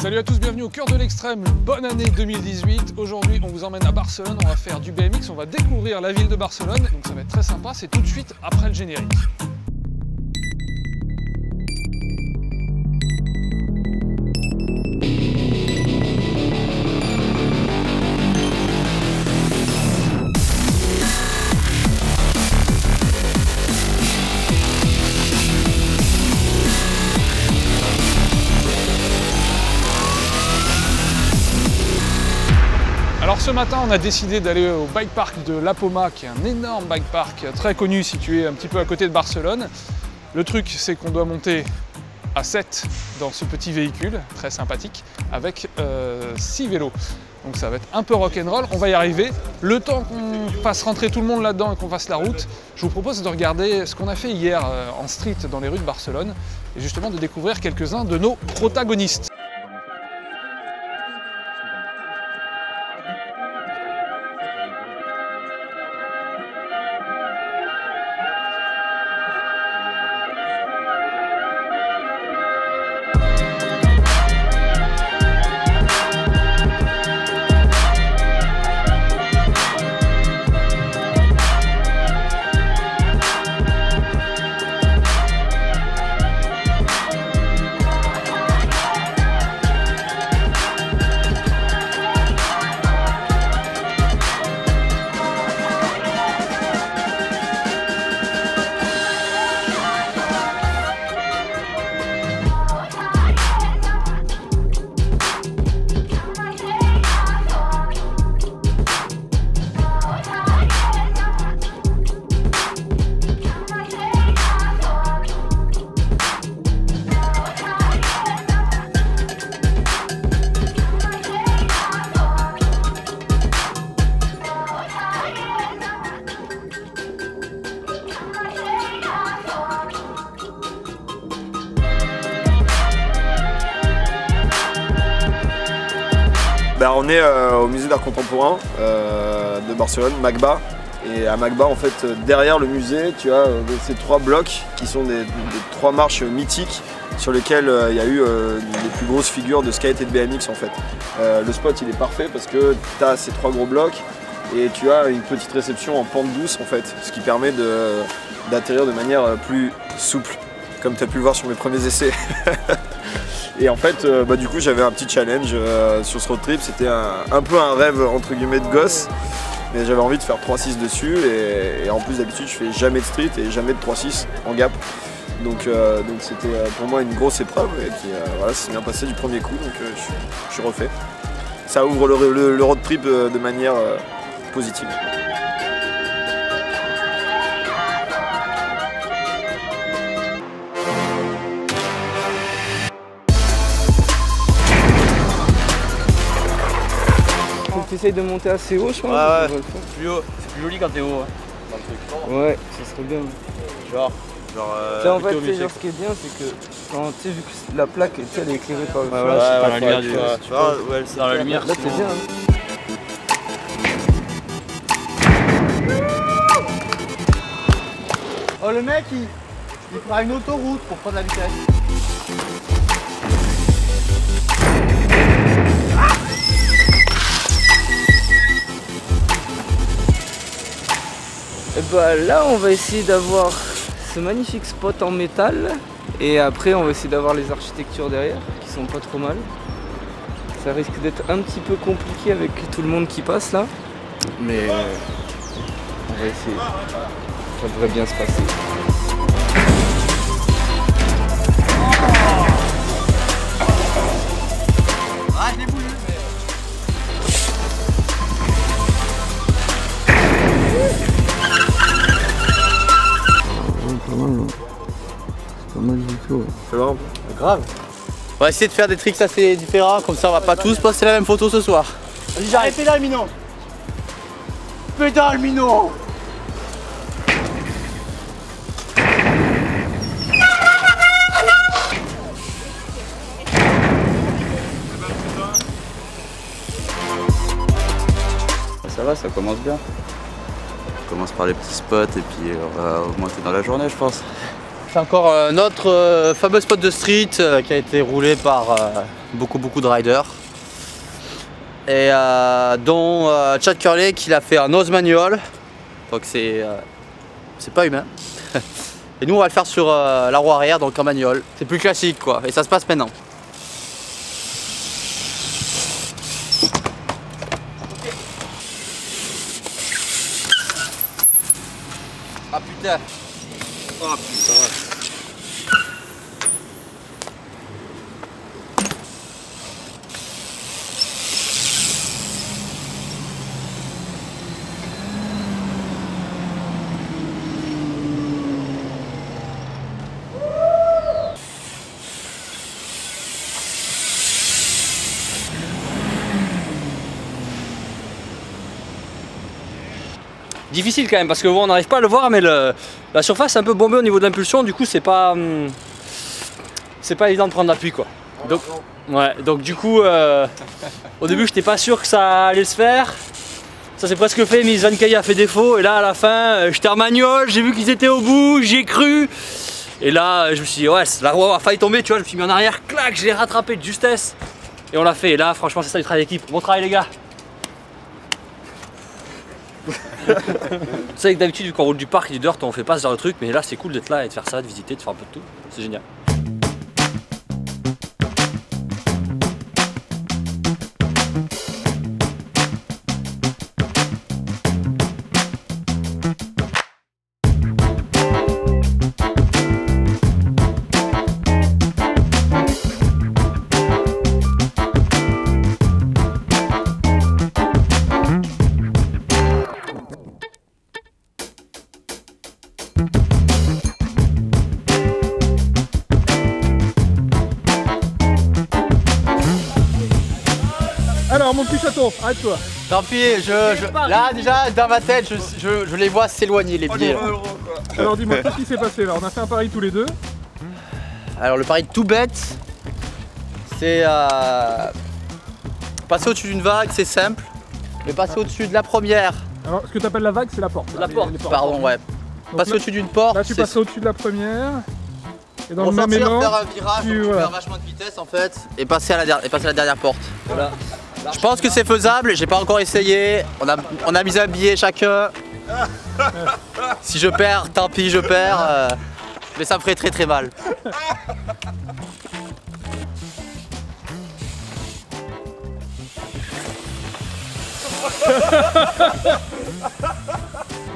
Salut à tous, bienvenue au cœur de l'extrême, bonne année 2018. Aujourd'hui on vous emmène à Barcelone, on va faire du BMX, on va découvrir la ville de Barcelone. Donc ça va être très sympa, c'est tout de suite après le générique. Alors ce matin, on a décidé d'aller au bike park de La Poma, qui est un énorme bike park très connu, situé un petit peu à côté de Barcelone. Le truc, c'est qu'on doit monter à 7 dans ce petit véhicule, très sympathique, avec 6 vélos. Donc ça va être un peu rock'n'roll, on va y arriver. Le temps qu'on fasse rentrer tout le monde là-dedans et qu'on fasse la route, je vous propose de regarder ce qu'on a fait hier en street dans les rues de Barcelone, et justement de découvrir quelques-uns de nos protagonistes. On est au musée d'art contemporain de Barcelone, MACBA. Et à MACBA, en fait, derrière le musée, tu as ces 3 blocs qui sont des 3 marches mythiques sur lesquelles il y a eu les plus grosses figures de skate et de BMX en fait. Le spot il est parfait parce que tu as ces 3 gros blocs et tu as une petite réception en pente douce en fait, ce qui permet d'atterrir de manière plus souple, comme tu as pu le voir sur mes premiers essais. Et en fait, du coup, j'avais un petit challenge sur ce road trip. C'était un peu un rêve entre guillemets de gosse, mais j'avais envie de faire 3-6 dessus. Et en plus, d'habitude, je fais jamais de street et jamais de 3-6 en gap. Donc c'était pour moi une grosse épreuve et puis voilà, ça s'est bien passé du premier coup. Donc je suis refait. Ça ouvre le road trip de manière positive. Tu essayes de monter assez haut, je pense. Ouais, c'est plus haut. C'est plus joli quand t'es haut. Hein. Ouais, ça serait bien. Genre en fait, ce qui est bien, c'est que quand tu sais, vu que la plaque elle est éclairée par le flash, dans la lumière tu vois, ouais, c'est dans la lumière. Là, c'est bien. Oh, le mec, il fera une autoroute pour prendre la vitesse. Et bah là on va essayer d'avoir ce magnifique spot en métal et après on va essayer d'avoir les architectures derrière qui sont pas trop mal. Ça risque d'être un petit peu compliqué avec tout le monde qui passe là, mais on va essayer, ça devrait bien se passer. Ah, je l'ai voulu. Pas mal du tout. C'est bon. Grave. On va essayer de faire des tricks assez différents, comme ça on va pas tous poster la même photo ce soir. Vas-y, j'arrête. Pédale le minot. Pédale le minot. Ça va, ça commence bien. On commence par les petits spots et puis on va augmenter dans la journée je pense. C'est encore notre fameux spot de street qui a été roulé par beaucoup de riders. Et dont Chad Curley qui a fait un nose manual, donc c'est pas humain. Et nous on va le faire sur la roue arrière, donc en manual. C'est plus classique quoi, et ça se passe maintenant. Ah putain. Oh putain. Difficile quand même parce que bon, on n'arrive pas à le voir, mais la surface est un peu bombée au niveau de l'impulsion, du coup c'est pas évident de prendre l'appui quoi. Donc, ouais, donc du coup au début j'étais pas sûr que ça allait se faire. Ça s'est presque fait, mais Van Caillet a fait défaut et là à la fin j'étais en manual, j'ai vu qu'ils étaient au bout, j'y ai cru. Et là je me suis dit ouais, la roue a failli tomber, tu vois, je me suis mis en arrière, clac, je l'ai rattrapé de justesse. Et on l'a fait, et là franchement c'est ça du travail d'équipe. Bon travail les gars. C'est que d'habitude quand on roule du parc et du dirt on fait pas ce genre de truc, mais là c'est cool d'être là et de faire ça, de visiter, de faire un peu de tout, c'est génial. Alors mon petit chaton, arrête-toi. Tant pis, là déjà dans ma tête je les vois s'éloigner les pieds. Alors dis-moi, qu'est-ce qui s'est passé là? On a fait un pari tous les deux. Alors le pari tout bête, c'est passer au-dessus d'une vague, c'est simple. Mais passer au-dessus de la première. Alors ce que tu appelles la vague, c'est la porte. La porte, pardon, ouais. Passer au-dessus d'une porte. Là tu passes au-dessus de la première. Et dans le même sortir, élan, faire un virage, tu faire vachement de vitesse en fait, et passer à la dernière porte. Voilà. Je pense que c'est faisable, j'ai pas encore essayé. On a mis un billet chacun. Si je perds, tant pis, je perds. Mais ça me ferait très mal.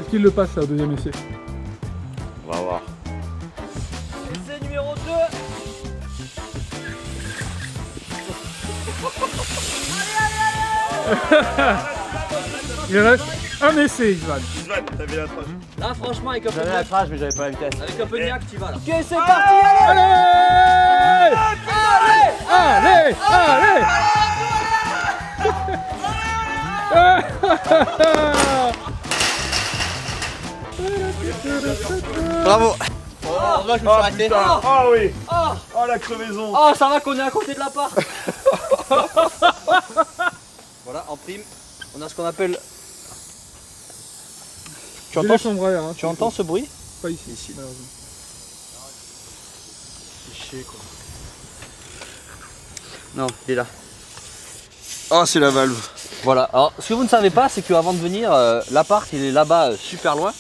est-ce qu'il le passe ça au deuxième essai? On va voir. Essai numéro 2. Il reste un essai, Isvan. Isvan, t'avais la trace. Là franchement avec un peu de J'avais la trace mais j'avais pas la vitesse. avec un peu de niaque, tu vas là. Ok, c'est parti, Allez! Allez! Allez! Bravo. Oh, moi je me suis arrêté. Ah oui. Oh la crevaison. Oh ça va qu'on est à côté de l'appart. Voilà, en prime, on a ce qu'on appelle... Tu entends, tu entends ce bruit? Pas ici, malheureusement. C'est chier quoi. Non, il est là. Ah c'est la valve. Voilà, alors ce que vous ne savez pas, c'est qu'avant de venir, l'appart il est là-bas super loin.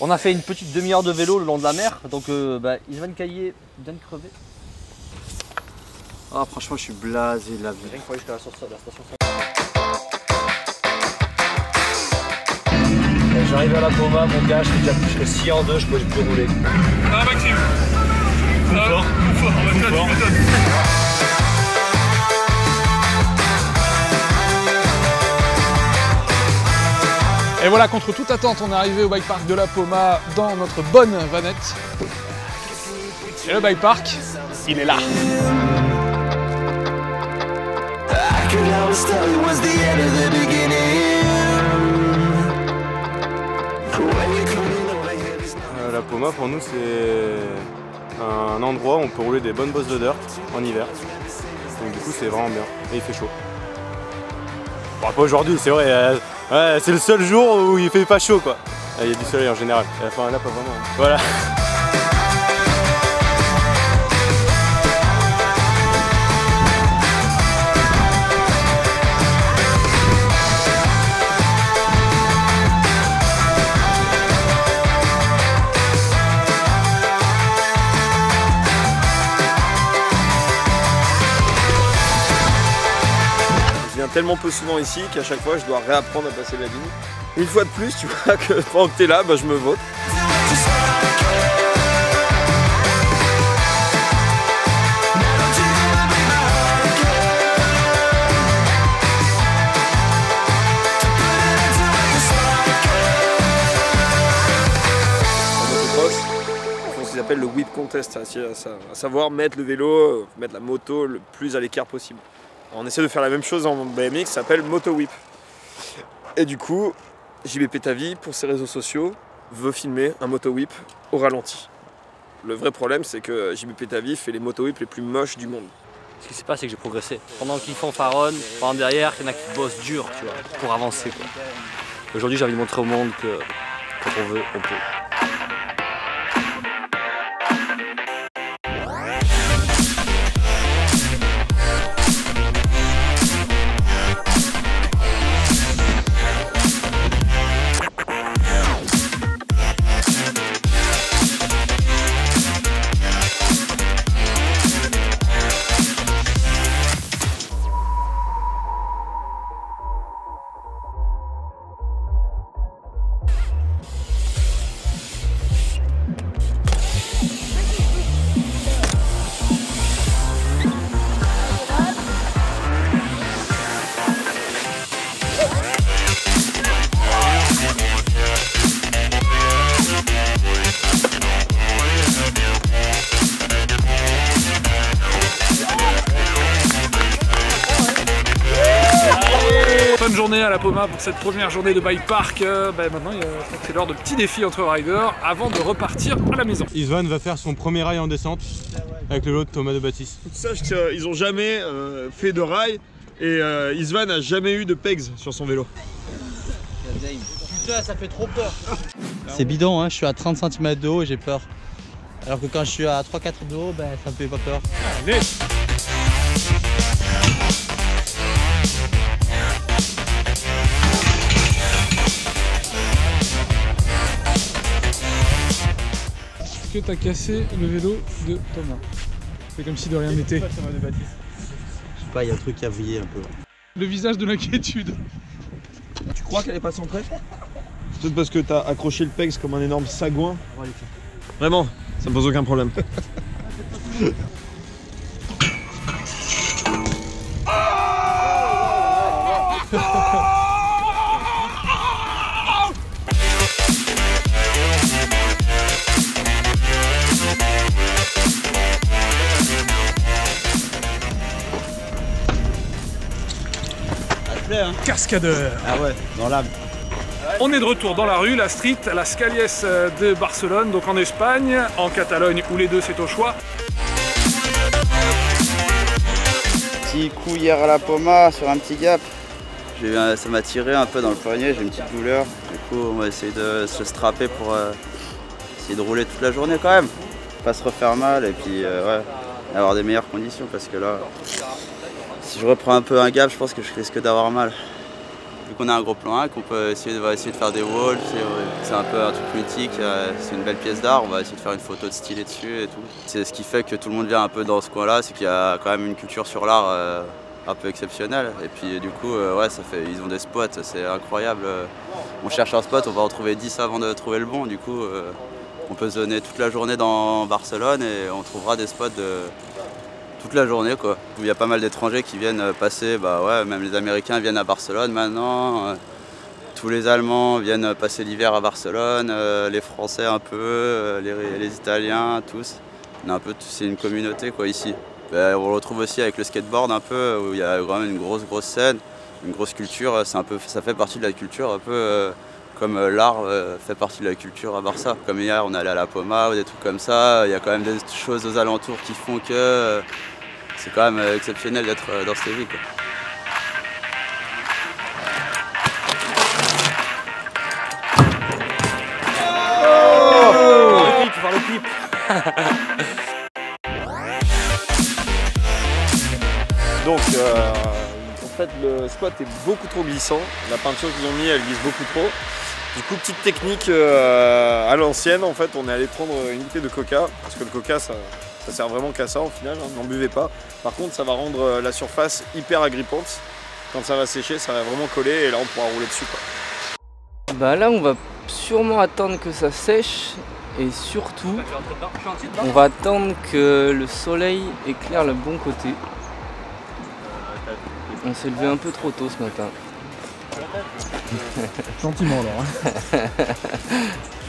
On a fait une petite demi-heure de vélo le long de la mer, donc Van Caillet vient de crever. Ah franchement je suis blasé de la vie. Rien que pour aller jusqu'à la station. J'arrive à la Poma, mon gars, je suis déjà plus que 6 en 2, je peux plus rouler. Ah Maxime, fort, tu m'étonnes. Et voilà, contre toute attente, on est arrivé au bike park de la Poma dans notre bonne vanette. Et le bike park, il est là. La Poma pour nous c'est un endroit où on peut rouler des bonnes bosses de dirt en hiver. Donc du coup c'est vraiment bien et il fait chaud. Bon, pas aujourd'hui c'est vrai, ouais, c'est le seul jour où il fait pas chaud quoi. Il y a du soleil en général, enfin là pas vraiment. Voilà. tellement peu souvent ici qu'à chaque fois je dois réapprendre à passer la ligne. Une fois de plus, tu vois que pendant que t'es là, bah, je me vote. Ce qu'ils appellent le whip contest, à savoir mettre le vélo, mettre la moto le plus à l'écart possible. On essaie de faire la même chose en BMX, ça s'appelle Moto Whip. Et du coup, JBP Tavi, pour ses réseaux sociaux, veut filmer un Moto Whip au ralenti. Le vrai problème, c'est que JBP Tavi fait les Moto Whip les plus moches du monde. Ce qui se passe, c'est que j'ai progressé. Pendant qu'ils fanfaronnent, pendant derrière, il y en a qui bossent dur, tu vois, pour avancer, quoi. Aujourd'hui, j'ai envie de montrer au monde que quand on veut, on peut. Bonne journée à la Poma pour cette première journée de bike park. Maintenant, c'est l'heure de petits défis entre riders avant de repartir à la maison. Isvan va faire son premier rail en descente avec le lot de Thomas de Baptiste. Sache qu'ils n'ont jamais fait de rail et Isvan n'a jamais eu de pegs sur son vélo. Putain, ça fait trop peur. C'est bidon, hein, je suis à 30 cm de haut et j'ai peur. Alors que quand je suis à 3-4 de haut, ben, ça me fait pas peur. Allez. Que t'as cassé le vélo de Thomas. C'est comme si de rien n'était. Je sais pas, il y a un truc qui a vrillé un peu. Le visage de l'inquiétude. Tu crois qu'elle est pas centrée? Peut-être parce que t'as accroché le pegs comme un énorme sagouin. Vraiment, ça me pose aucun problème. Cascadeur. Ah ouais, dans l'âme. On est de retour dans la rue, la street, la Scalies de Barcelone, donc en Espagne, en Catalogne, où les deux c'est au choix. Petit coup hier à la Poma sur un petit gap. Ça m'a tiré un peu dans le poignet, j'ai une petite douleur. Du coup, on va essayer de se strapper pour essayer de rouler toute la journée quand même. Pas se refaire mal et puis ouais, avoir des meilleures conditions parce que là, si je reprends un peu un gap, je pense que je risque d'avoir mal. Vu qu'on a un gros plan 1, qu'on peut essayer de faire des walls, c'est un peu un truc mythique, c'est une belle pièce d'art, on va essayer de faire une photo de stylée dessus et tout. C'est ce qui fait que tout le monde vient un peu dans ce coin-là, c'est qu'il y a quand même une culture sur l'art un peu exceptionnelle. Et puis du coup, ouais, ils ont des spots, c'est incroyable. On cherche un spot, on va en trouver 10 avant de trouver le bon. Du coup, on peut se donner toute la journée dans Barcelone et on trouvera des spots toute la journée, quoi. Il y a pas mal d'étrangers qui viennent passer, bah ouais, même les Américains viennent à Barcelone maintenant, tous les Allemands viennent passer l'hiver à Barcelone, les Français un peu, les Italiens, tous. C'est une communauté quoi ici. On le retrouve aussi avec le skateboard un peu, où il y a vraiment une grosse scène, une grosse culture, ça fait partie de la culture un peu comme l'art fait partie de la culture à Barça. Comme hier, on allait à la Poma ou des trucs comme ça, il y a quand même des choses aux alentours qui font que c'est quand même exceptionnel d'être dans cette ville, quoi. Voir le clip. Donc en fait le spot est beaucoup trop glissant, la peinture qu'ils ont mis elle glisse beaucoup trop. Du coup petite technique à l'ancienne, en fait on est allé prendre une bouteille de coca, parce que le coca ça sert vraiment qu'à ça au final, hein, n'en buvez pas. Par contre ça va rendre la surface hyper agrippante quand ça va sécher, ça va vraiment coller et là on pourra rouler dessus, quoi. Bah là on va sûrement attendre que ça sèche et surtout on va attendre que le soleil éclaire le bon côté. On s'est levé un peu trop tôt ce matin. Gentiment alors.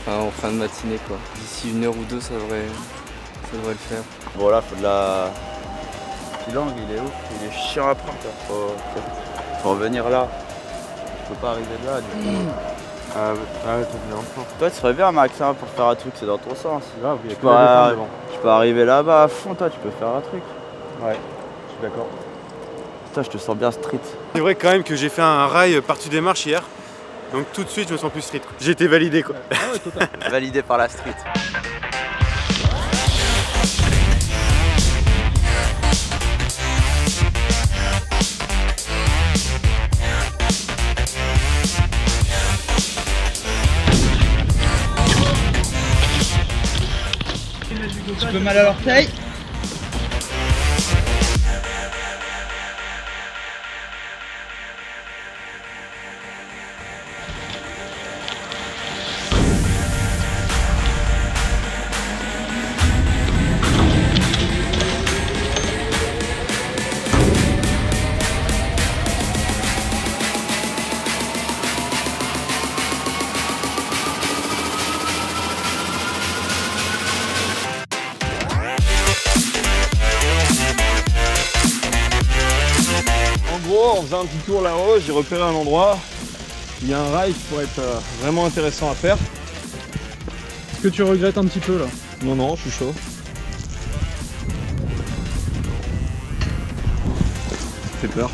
Enfin, en fin de matinée quoi. D'ici 1 heure ou 2 ça devrait le faire. Bon là faut de la... Puis l'angle il est ouf, il est chiant à prendre. Faut revenir là. Je peux pas arriver là du coup. Ah ouais, t'as bien enfant. Toi tu serais bien Max hein, pour faire un truc, c'est dans ton sens. Là, il y a que Tu peux arriver là-bas à fond, toi tu peux faire un truc. Ouais, je suis d'accord. Putain, je te sens bien street. C'est vrai quand même que j'ai fait un rail par-dessus des marches hier. Donc tout de suite je me sens plus street. J'ai été validé quoi. Ah ouais, total. Validé par la street. Un petit peu mal à l'orteil. En faisant un petit tour là-haut, j'ai repéré un endroit. Il y a un rail qui pourrait être vraiment intéressant à faire. Est-ce que tu regrettes un petit peu là? Non, non, je suis chaud. Ça fait peur.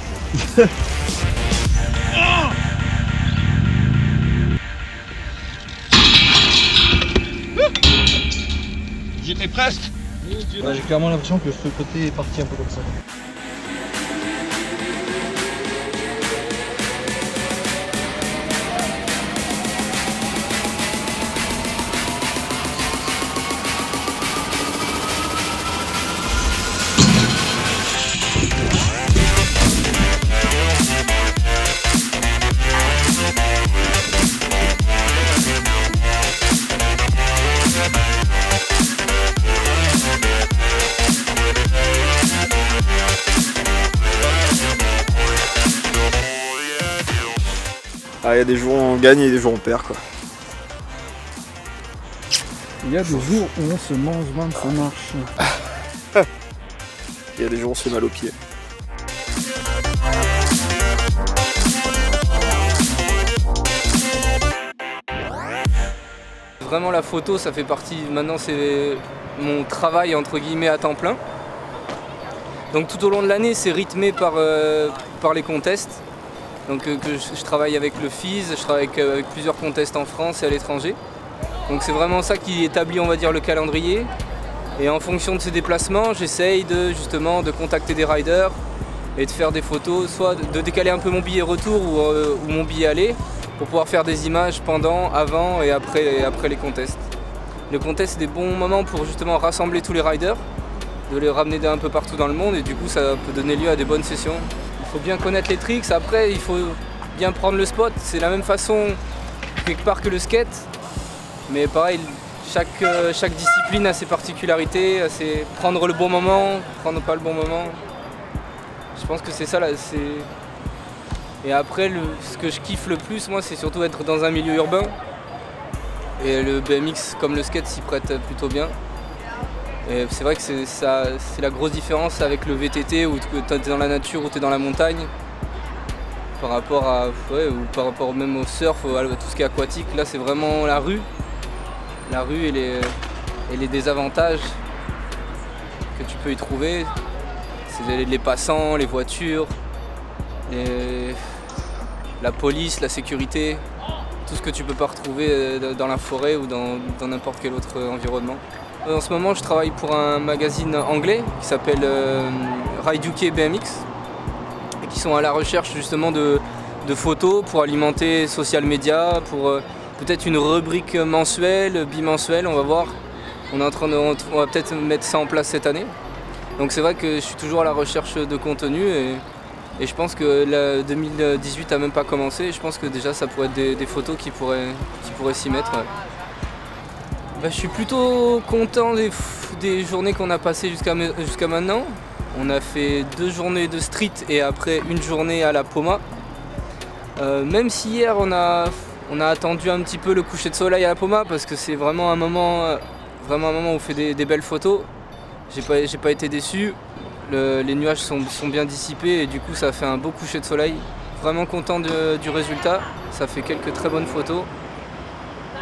J'étais presque. Ouais, j'ai clairement l'impression que ce côté est parti un peu comme ça. Ah, il y a des jours où on gagne et des jours où on perd, quoi. Il y a des jours où on se mange 25 marches. Il y a des jours où on se fait mal aux pieds. Vraiment la photo ça fait partie, maintenant c'est mon travail entre guillemets à temps plein. Donc tout au long de l'année c'est rythmé par les contests. Donc je travaille avec le FIS, je travaille avec plusieurs contests en France et à l'étranger. Donc c'est vraiment ça qui établit on va dire le calendrier. Et en fonction de ces déplacements, j'essaye justement de contacter des riders et de faire des photos, soit de décaler un peu mon billet retour ou mon billet aller pour pouvoir faire des images pendant, avant et après les contests. Le contest c'est des bons moments pour justement rassembler tous les riders, de les ramener d'un peu partout dans le monde et du coup ça peut donner lieu à des bonnes sessions. Il faut bien connaître les tricks, après il faut bien prendre le spot, c'est la même façon quelque part que le skate, mais pareil, chaque discipline a ses particularités, prendre le bon moment, prendre pas le bon moment. Je pense que c'est ça là. Et après, ce que je kiffe le plus, moi, c'est surtout être dans un milieu urbain. Et le BMX, comme le skate, s'y prête plutôt bien. Et c'est vrai que c'est la grosse différence avec le VTT où tu es dans la nature ou tu es dans la montagne. Par rapport ou par rapport même au surf, ou à tout ce qui est aquatique. Là, c'est vraiment la rue. La rue et les désavantages que tu peux y trouver. C'est les passants, les voitures, la police, la sécurité, tout ce que tu peux pas retrouver dans la forêt ou dans n'importe quel autre environnement. En ce moment, je travaille pour un magazine anglais qui s'appelle Ride UK BMX et qui sont à la recherche justement de photos pour alimenter social media, pour peut-être une rubrique mensuelle, bimensuelle, on va voir. On va peut-être mettre ça en place cette année. Donc c'est vrai que je suis toujours à la recherche de contenu et Et je pense que la 2018 a même pas commencé. Et je pense que déjà ça pourrait être des photos qui pourraient s'y mettre. Bah, je suis plutôt content des journées qu'on a passées jusqu'à maintenant. On a fait 2 journées de street et après une journée à la Poma. Même si hier on a attendu un petit peu le coucher de soleil à la Poma parce que c'est vraiment un moment où on fait des belles photos. J'ai pas été déçu. Les nuages sont bien dissipés et du coup ça fait un beau coucher de soleil. Vraiment content du résultat, ça fait quelques très bonnes photos.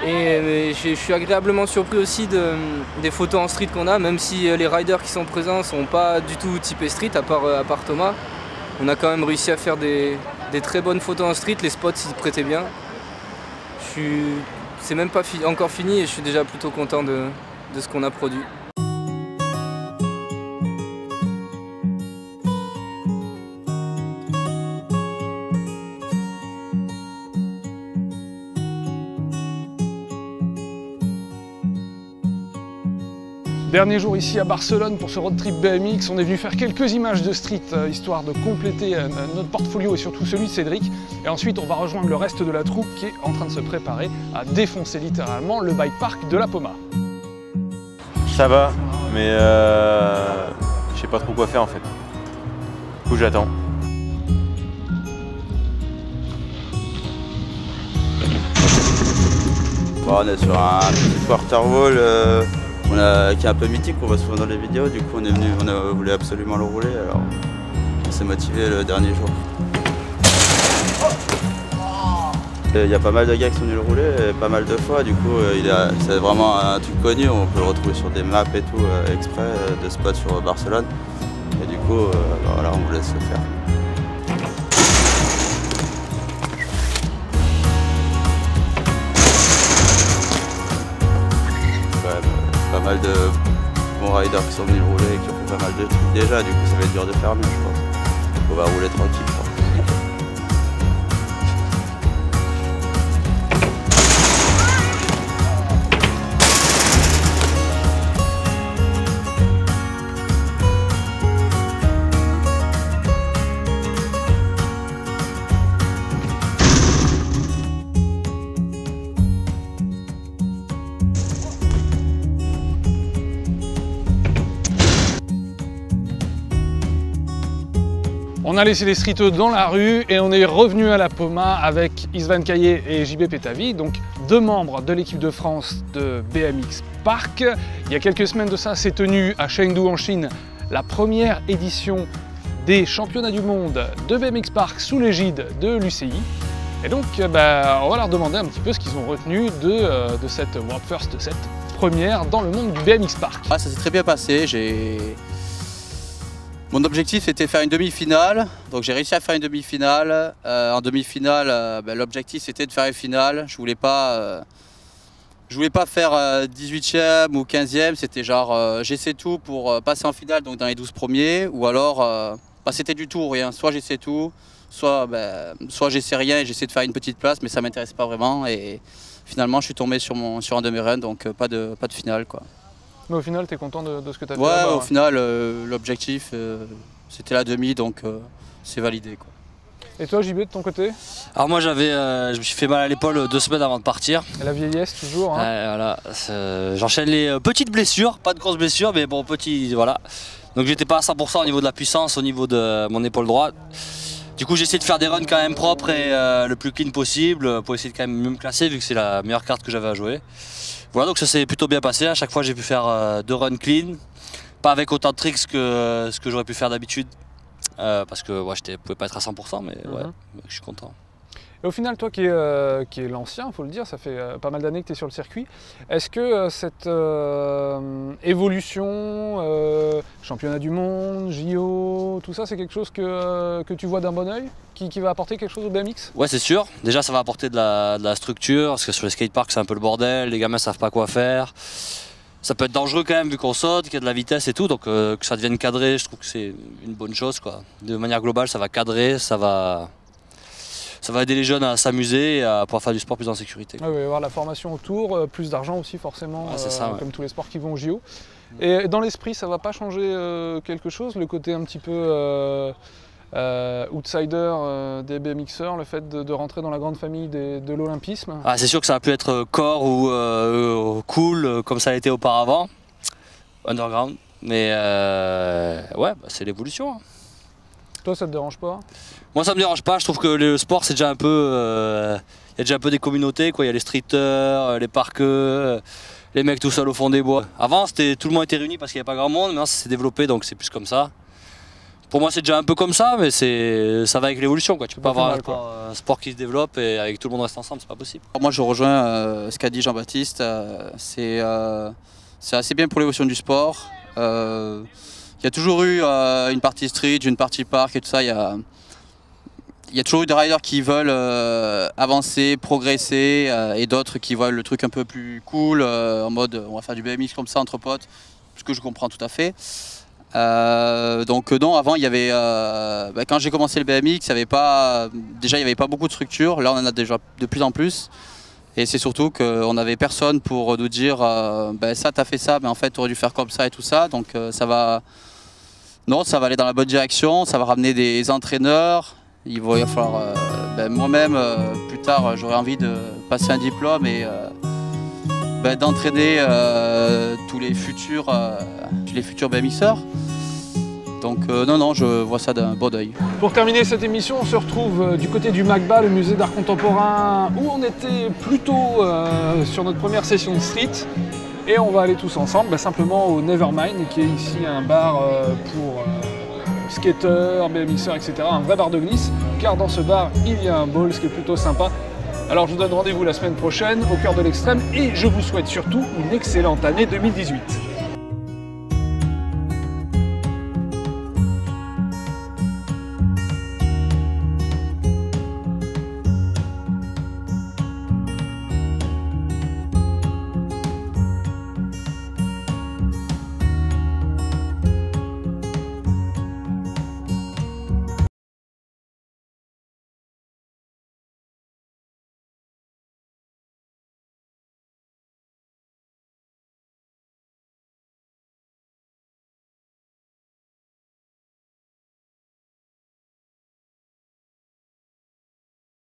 Et je suis agréablement surpris aussi des photos en street qu'on a, même si les riders qui sont présents ne sont pas du tout typés street, à part Thomas. On a quand même réussi à faire des très bonnes photos en street, les spots s'y prêtaient bien. C'est même pas encore fini et je suis déjà plutôt content de ce qu'on a produit. Dernier jour ici à Barcelone pour ce road trip BMX, on est venu faire quelques images de street histoire de compléter notre portfolio et surtout celui de Cédric. Et ensuite on va rejoindre le reste de la troupe qui est en train de se préparer à défoncer littéralement le bike park de la Poma. Ça va, mais je sais pas trop quoi faire en fait. Du coup j'attends. Bon, on est sur un petit quarter wall qui est un peu mythique, on voit souvent dans les vidéos, du coup on a voulu absolument le rouler, alors on s'est motivé le dernier jour. Il y a pas mal de gars qui sont venus le rouler, pas mal de fois, du coup c'est vraiment un truc connu, on peut le retrouver sur des maps et tout, exprès, de spots sur Barcelone, et du coup voilà, on vous laisse le faire. Pas mal de bons riders qui sont venus rouler et qui ont fait pas mal de trucs déjà, du coup ça va être dur de faire mieux je pense. On va rouler tranquille. On a laissé les streeteux dans la rue et on est revenu à la Poma avec Isvan Caillé et JB Petavi, donc 2 membres de l'équipe de France de BMX Park. Il y a quelques semaines de ça, s'est tenu à Chengdu en Chine la première édition des championnats du monde de BMX Park sous l'égide de l'UCI. Et donc on va leur demander un petit peu ce qu'ils ont retenu de cette World First, de cette première dans le monde du BMX Park. Ah, ça s'est très bien passé. Mon objectif c'était faire une demi-finale, donc j'ai réussi à faire une demi-finale. En demi-finale, l'objectif c'était de faire une finale. Je voulais pas faire 18e ou 15e, c'était genre j'essaie tout pour passer en finale, donc dans les 12 premiers, ou alors c'était du tout ou rien. Soit j'essaie tout, soit j'essaie rien et j'essaie de faire une petite place, mais ça m'intéresse pas vraiment. Et finalement je suis tombé sur un demi-run, donc pas de finale quoi. Mais au final, tu es content de ce que tu as fait? Ouais, au final, l'objectif, c'était la demi, donc c'est validé, quoi. Et toi, JB, de ton côté? Alors moi, je me suis fait mal à l'épaule 2 semaines avant de partir. Et la vieillesse, toujours, hein. Voilà, j'enchaîne les petites blessures, pas de grosses blessures, mais bon, voilà. Donc j'étais pas à 100% au niveau de la puissance, au niveau de mon épaule droite. Du coup, j'ai essayé de faire des runs quand même propres et le plus clean possible pour essayer de quand même mieux me classer, vu que c'est la meilleure carte que j'avais à jouer. Voilà, donc ça s'est plutôt bien passé. À chaque fois, j'ai pu faire 2 runs clean, pas avec autant de tricks que ce que j'aurais pu faire d'habitude, parce que je pouvais pas être à 100%, mais ouais, je suis content. Et au final, toi qui es l'ancien, il faut le dire, ça fait pas mal d'années que tu es sur le circuit, est-ce que cette évolution, championnat du monde, JO, tout ça, c'est quelque chose que tu vois d'un bon oeil, qui va apporter quelque chose au BMX? Ouais, c'est sûr. Déjà, ça va apporter de la structure, parce que sur les skateparks, c'est un peu le bordel, les gamins savent pas quoi faire. Ça peut être dangereux quand même, vu qu'on saute, qu'il y a de la vitesse et tout, donc que ça devienne cadré, je trouve que c'est une bonne chose, quoi. De manière globale, ça va cadrer, ça va aider les jeunes à s'amuser et à pouvoir faire du sport plus en sécurité. Ouais, il va y avoir la formation autour, plus d'argent aussi forcément, comme tous les sports qui vont au JO. Et dans l'esprit, ça va pas changer quelque chose, le côté un petit peu outsider des BMXers, le fait de rentrer dans la grande famille de l'olympisme? Ah, c'est sûr que ça a pu être core ou cool comme ça a été auparavant, underground, mais ouais, bah, c'est l'évolution. Hein. Toi, ça te dérange pas? Moi, ça me dérange pas. Je trouve que le sport, c'est déjà un peu, il y a déjà un peu des communautés, quoi. Il y a les streeters, les parqueux, les mecs tout seuls au fond des bois. Avant, tout le monde était réuni parce qu'il n'y avait pas grand monde. Maintenant, ça s'est développé, donc c'est plus comme ça. Pour moi, c'est déjà un peu comme ça, mais ça va avec l'évolution, quoi. Tu peux pas avoir un sport qui se développe et avec tout le monde reste ensemble, c'est pas possible. Moi, je rejoins ce qu'a dit Jean-Baptiste. C'est assez bien pour l'évolution du sport. Il y a toujours eu une partie street, une partie park et tout ça. Il y a toujours eu des riders qui veulent avancer, progresser et d'autres qui veulent le truc un peu plus cool, en mode on va faire du BMX comme ça entre potes, ce que je comprends tout à fait. Donc non, avant il y avait, quand j'ai commencé le BMX, il n'y avait pas beaucoup de structures. Là on en a déjà de plus en plus. Et c'est surtout qu'on n'avait personne pour nous dire ça t'as fait ça, mais en fait tu aurais dû faire comme ça et tout ça. Donc ça va aller dans la bonne direction, ça va ramener des entraîneurs. Il va falloir, moi-même plus tard j'aurais envie de passer un diplôme et d'entraîner tous les futurs BMXers. Donc non, je vois ça d'un bon œil. Pour terminer cette émission, on se retrouve du côté du MACBA, le musée d'art contemporain, où on était plutôt sur notre première session de street. Et on va aller tous ensemble simplement au Nevermind, qui est ici un bar pour skateurs, BMXers, etc. Un vrai bar de glisse, car dans ce bar, il y a un ball, ce qui est plutôt sympa. Alors je vous donne rendez-vous la semaine prochaine, au cœur de l'extrême, et je vous souhaite surtout une excellente année 2018.